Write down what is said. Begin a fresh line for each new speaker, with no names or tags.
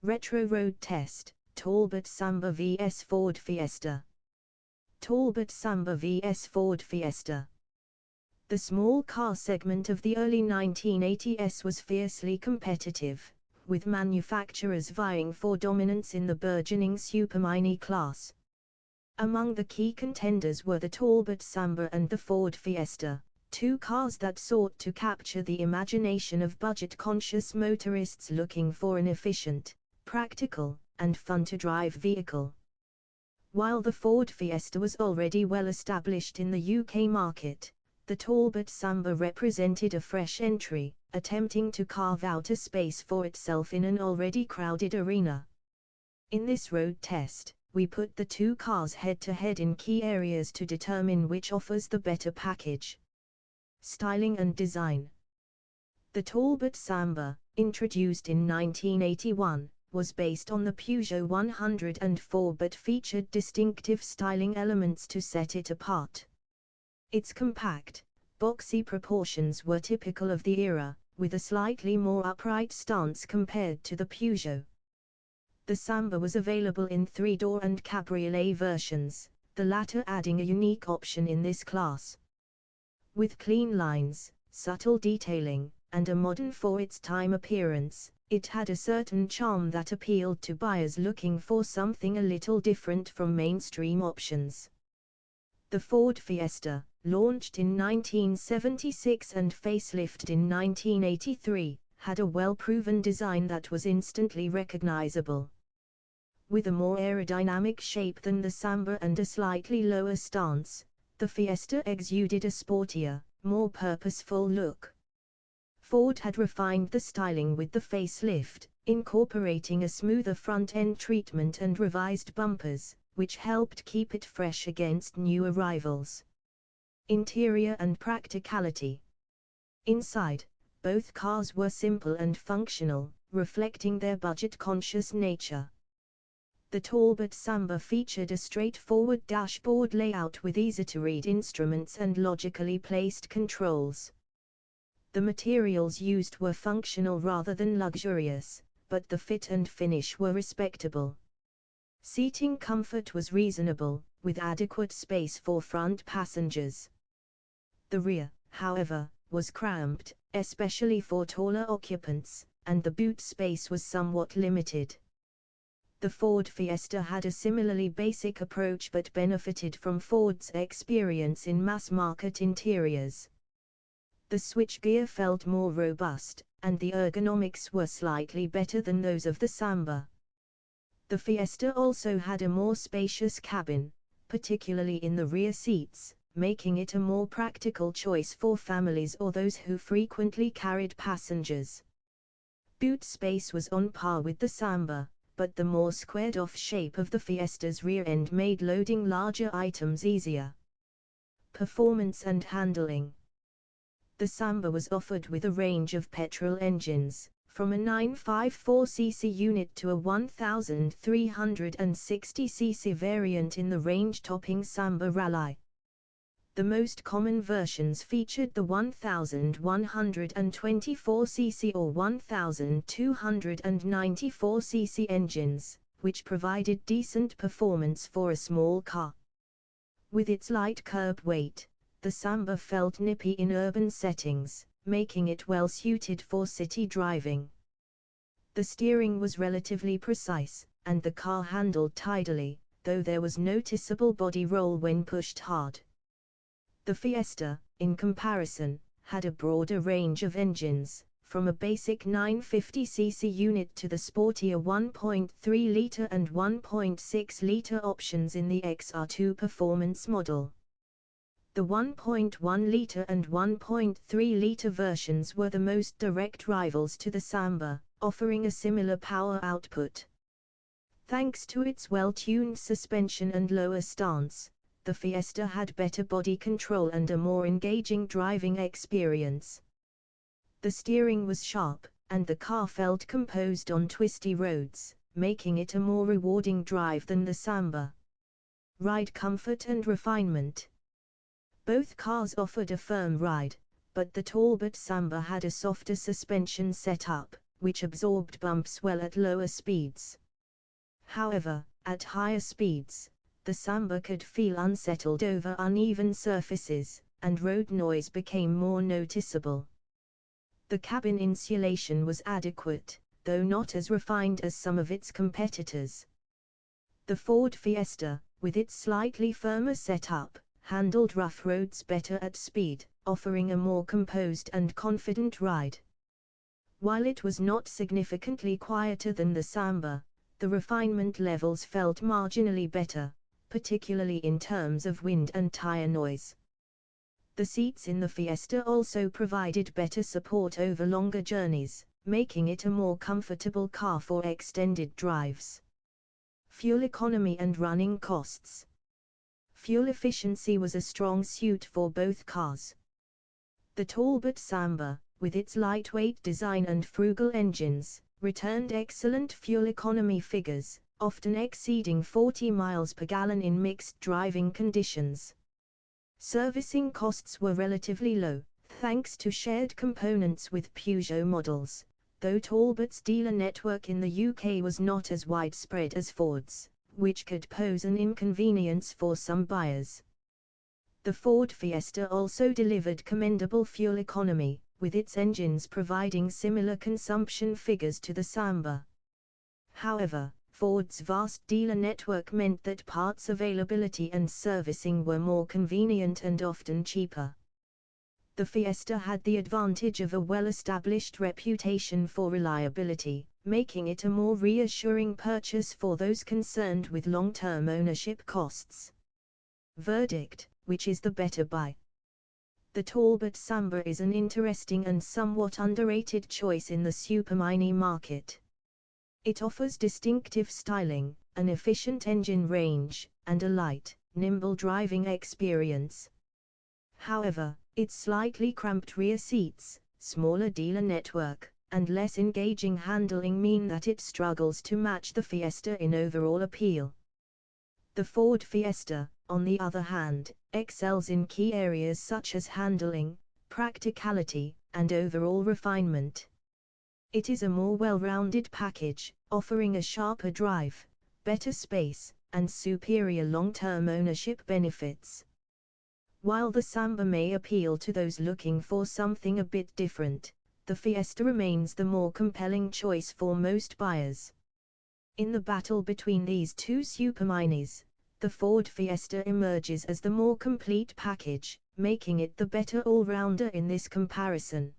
Retro Road Test, Talbot Samba vs Ford Fiesta. Talbot Samba vs Ford Fiesta. The small car segment of the early 1980s was fiercely competitive, with manufacturers vying for dominance in the burgeoning supermini class. Among the key contenders were the Talbot Samba and the Ford Fiesta, two cars that sought to capture the imagination of budget-conscious motorists looking for an efficient, practical, and fun-to-drive vehicle. While the Ford Fiesta was already well established in the UK market, the Talbot Samba represented a fresh entry, attempting to carve out a space for itself in an already crowded arena. In this road test, we put the two cars head-to-head in key areas to determine which offers the better package. Styling and design. The Talbot Samba, introduced in 1981, was based on the Peugeot 104 but featured distinctive styling elements to set it apart. Its compact, boxy proportions were typical of the era, with a slightly more upright stance compared to the Peugeot. The Samba was available in 3-door and cabriolet versions, the latter adding a unique option in this class. With clean lines, subtle detailing, and a modern-for-its-time appearance, it had a certain charm that appealed to buyers looking for something a little different from mainstream options. The Ford Fiesta, launched in 1976 and facelifted in 1983, had a well-proven design that was instantly recognizable. With a more aerodynamic shape than the Samba and a slightly lower stance, the Fiesta exuded a sportier, more purposeful look. Ford had refined the styling with the facelift, incorporating a smoother front-end treatment and revised bumpers, which helped keep it fresh against new arrivals. Interior and practicality. Inside, both cars were simple and functional, reflecting their budget-conscious nature. The Talbot Samba featured a straightforward dashboard layout with easy-to-read instruments and logically placed controls. The materials used were functional rather than luxurious, but the fit and finish were respectable. Seating comfort was reasonable, with adequate space for front passengers. The rear, however, was cramped, especially for taller occupants, and the boot space was somewhat limited. The Ford Fiesta had a similarly basic approach but benefited from Ford's experience in mass-market interiors. The switchgear felt more robust, and the ergonomics were slightly better than those of the Samba. The Fiesta also had a more spacious cabin, particularly in the rear seats, making it a more practical choice for families or those who frequently carried passengers. Boot space was on par with the Samba, but the more squared-off shape of the Fiesta's rear end made loading larger items easier. Performance and handling. The Samba was offered with a range of petrol engines, from a 954cc unit to a 1360cc variant in the range-topping Samba Rally. The most common versions featured the 1124cc or 1294cc engines, which provided decent performance for a small car. With its light curb weight, the Samba felt nippy in urban settings, making it well suited for city driving. The steering was relatively precise, and the car handled tidily, though there was noticeable body roll when pushed hard. The Fiesta, in comparison, had a broader range of engines, from a basic 950cc unit to the sportier 1.3-litre and 1.6-litre options in the XR2 performance model. The 1.1-litre and 1.3-litre versions were the most direct rivals to the Samba, offering a similar power output. Thanks to its well-tuned suspension and lower stance, the Fiesta had better body control and a more engaging driving experience. The steering was sharp, and the car felt composed on twisty roads, making it a more rewarding drive than the Samba. Ride comfort and refinement. Both cars offered a firm ride, but the Talbot Samba had a softer suspension setup, which absorbed bumps well at lower speeds. However, at higher speeds, the Samba could feel unsettled over uneven surfaces, and road noise became more noticeable. The cabin insulation was adequate, though not as refined as some of its competitors. The Ford Fiesta, with its slightly firmer setup, handled rough roads better at speed, offering a more composed and confident ride. While it was not significantly quieter than the Samba, the refinement levels felt marginally better, particularly in terms of wind and tire noise. The seats in the Fiesta also provided better support over longer journeys, making it a more comfortable car for extended drives. Fuel economy and running costs. Fuel efficiency was a strong suit for both cars. The Talbot Samba, with its lightweight design and frugal engines, returned excellent fuel economy figures, often exceeding 40 miles per gallon in mixed driving conditions. Servicing costs were relatively low, thanks to shared components with Peugeot models, though Talbot's dealer network in the UK was not as widespread as Ford's, which could pose an inconvenience for some buyers. The Ford Fiesta also delivered commendable fuel economy, with its engines providing similar consumption figures to the Samba. However, Ford's vast dealer network meant that parts availability and servicing were more convenient and often cheaper. The Fiesta had the advantage of a well-established reputation for reliability, making it a more reassuring purchase for those concerned with long-term ownership costs. Verdict: which is the better buy? The Talbot Samba is an interesting and somewhat underrated choice in the supermini market. It offers distinctive styling, an efficient engine range, and a light, nimble driving experience. However, its slightly cramped rear seats, smaller dealer network, and less engaging handling mean that it struggles to match the Fiesta in overall appeal. The Ford Fiesta, on the other hand, excels in key areas such as handling, practicality, and overall refinement. It is a more well-rounded package, offering a sharper drive, better space, and superior long-term ownership benefits. While the Samba may appeal to those looking for something a bit different, the Fiesta remains the more compelling choice for most buyers. In the battle between these two superminis, the Ford Fiesta emerges as the more complete package, making it the better all-rounder in this comparison.